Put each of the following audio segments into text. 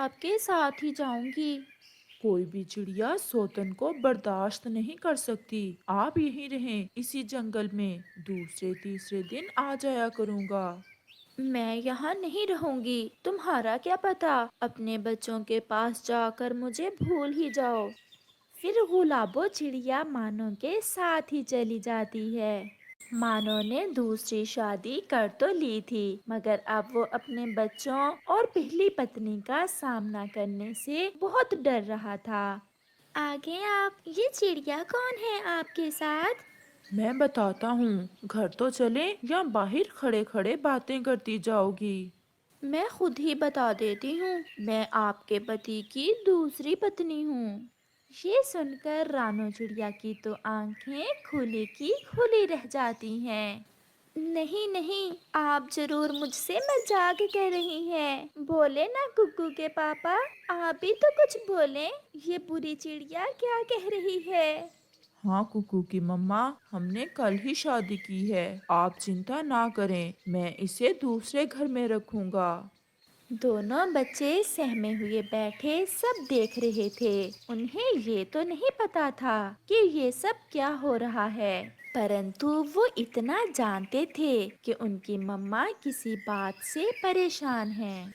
आपके साथ ही जाऊंगी। कोई भी चिड़िया सौतन को बर्दाश्त नहीं कर सकती। आप यहीं रहें इसी जंगल में। दूसरे तीसरे दिन आ जाया करूँगा। मैं यहाँ नहीं रहूंगी। तुम्हारा क्या पता, अपने बच्चों के पास जाकर मुझे भूल ही जाओ। फिर गुलाबो चिड़िया मानो के साथ ही चली जाती है। मानो ने दूसरी शादी कर तो ली थी, मगर अब वो अपने बच्चों और पहली पत्नी का सामना करने से बहुत डर रहा था। आगे आप, ये चिड़िया कौन है आपके साथ? मैं बताता हूँ, घर तो चले या बाहर खड़े खड़े बातें करती जाओगी। मैं खुद ही बता देती हूँ, मैं आपके पति की दूसरी पत्नी हूँ। ये सुनकर रानो चिड़िया की तो आंखें खुली की खुली रह जाती हैं। नहीं नहीं, आप जरूर मुझसे मजाक कर रही हैं। बोले ना कुकू के पापा, आप भी तो कुछ बोले। ये बुरी चिड़िया क्या कह रही है? हाँ कुकू की मम्मा, हमने कल ही शादी की है। आप चिंता ना करें, मैं इसे दूसरे घर में रखूंगा। दोनों बच्चे सहमे हुए बैठे सब देख रहे थे। उन्हें ये तो नहीं पता था कि ये सब क्या हो रहा है, परंतु वो इतना जानते थे कि उनकी मम्मा किसी बात से परेशान हैं।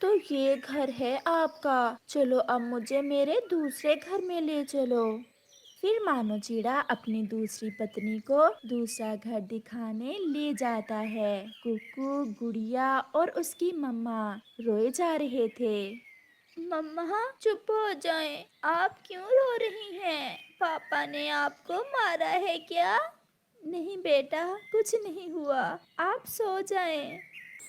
तो ये घर है आपका, चलो अब मुझे मेरे दूसरे घर में ले चलो। फिर मानो चिड़ा अपनी दूसरी पत्नी को दूसरा घर दिखाने ले जाता है। कुकू, गुड़िया और उसकी मम्मा रोए जा रहे थे। मम्मा चुप हो जाएं, आप क्यों रो रही हैं? पापा ने आपको मारा है क्या? नहीं बेटा, कुछ नहीं हुआ, आप सो जाएं।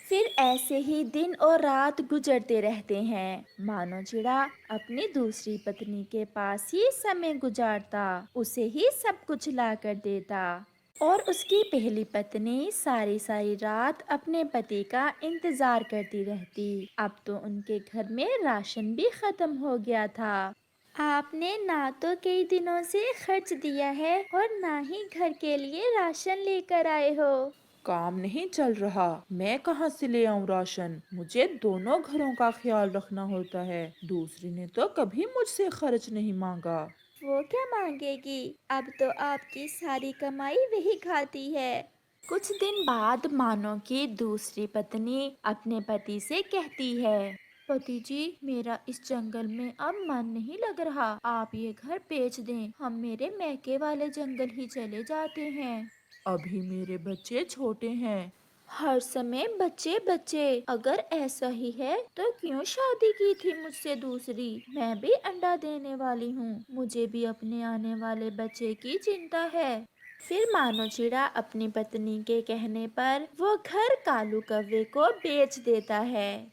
फिर ऐसे ही दिन और रात गुजरते रहते हैं। मानो चिड़ा अपनी दूसरी पत्नी के पास ही समय गुजारता, उसे ही सब कुछ ला कर देता। और उसकी पहली पत्नी सारी सारी रात अपने पति का इंतजार करती रहती। अब तो उनके घर में राशन भी खत्म हो गया था। आपने ना तो कई दिनों से खर्च दिया है और ना ही घर के लिए राशन लेकर आए हो। काम नहीं चल रहा, मैं कहाँ से ले आऊं राशन? मुझे दोनों घरों का ख्याल रखना होता है। दूसरी ने तो कभी मुझसे खर्च नहीं मांगा। वो क्या मांगेगी? अब तो आपकी सारी कमाई वही खाती है। कुछ दिन बाद मानो की दूसरी पत्नी अपने पति से कहती है, पति जी, मेरा इस जंगल में अब मन नहीं लग रहा। आप ये घर बेच दें, हम मेरे मैके वाले जंगल ही चले जाते हैं। अभी मेरे बच्चे छोटे हैं। हर समय बच्चे बच्चे, अगर ऐसा ही है तो क्यों शादी की थी मुझसे दूसरी? मैं भी अंडा देने वाली हूँ, मुझे भी अपने आने वाले बच्चे की चिंता है। फिर मानो चिड़ा अपनी पत्नी के कहने पर वो घर कालू कव्वे को बेच देता है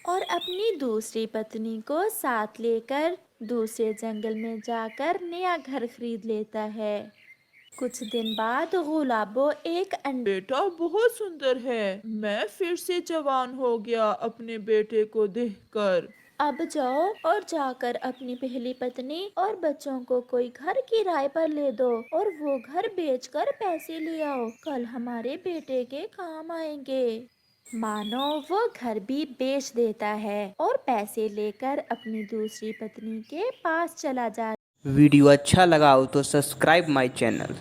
और अपनी दूसरी पत्नी को साथ लेकर दूसरे जंगल में जाकर नया घर खरीद लेता है। कुछ दिन बाद गुलाबो एक बेटा बहुत सुंदर है। मैं फिर से जवान हो गया अपने बेटे को देखकर। अब जाओ और जाकर अपनी पहली पत्नी और बच्चों को कोई घर किराए पर ले दो और वो घर बेचकर पैसे ले आओ, कल हमारे बेटे के काम आएंगे। मानो वो घर भी बेच देता है और पैसे लेकर अपनी दूसरी पत्नी के पास चला जाता। वीडियो अच्छा लगा हो तो सब्सक्राइब माय चैनल।